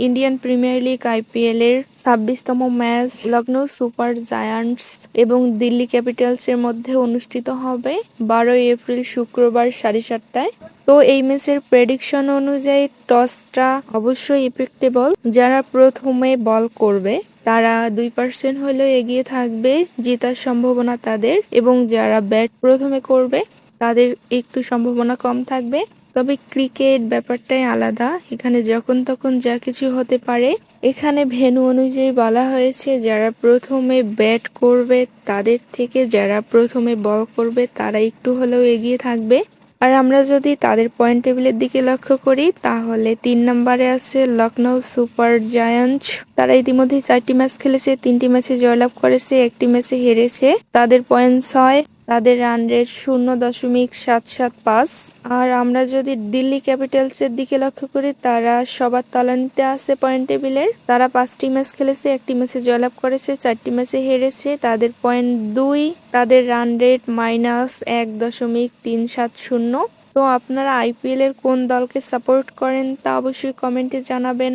Indian premier league IPL এর 26তম match Lucknow super giants এবং Delhi Capitals এর মধ্যে অনুষ্ঠিত হবে 12 এপ্রিল শুক্রবার 7:30টায়। তো এই ম্যাচের প্রেডিকশন অনুযায়ী টসটা অবশ্যই ইফেক্টেবল। যারা প্রথমে বল করবে তারা 2% হলেও এগিয়ে থাকবে, জেতার সম্ভাবনা তাদের, এবং যারা ব্যাট প্রথমে করবে তাদের একটু সম্ভাবনা কম থাকবে। তবে ক্রিকেট ব্যাপারটাই আলাদা, এখানে যখন তখন যা কিছু হতে পারে। এখানে ভেন্যু অনুযায়ী বলা হয়েছে যারা প্রথমে ব্যাট করবে তাদের থেকে যারা প্রথমে বল করবে তারা একটু হলেও এগিয়ে থাকবে। আর আমরা যদি তাদের পয়েন্ট টেবিলের দিকে লক্ষ্য করি তাহলে 3 নম্বরে আছে লখনৌ সুপার জায়ান্টস। তারা ইতিমধ্যে 4টি ম্যাচ খেলেছে, 3টি ম্যাচে জয়লাভ করেছে, 1টি ম্যাচে হেরেছে। তাদের পয়েন্ট 6, তাদের রান রেট 0.775। আর আমরা যদি দিল্লি ক্যাপিটালস এর দিকে লক্ষ্য করি তারা সবার তলানিতে আছে পয়েন্ট টেবিলের। তারা 5টি ম্যাচ খেলেছে, 1টি ম্যাচে জয়লাভ করেছে, 4টি ম্যাচে হেরেছে। তাদের পয়েন্ট 2, তাদের রান রেট -1.370। তো আপনারা আইপিএল এর কোন দলকে সাপোর্ট করেন তা অবশ্যই কমেন্টে জানাবেন।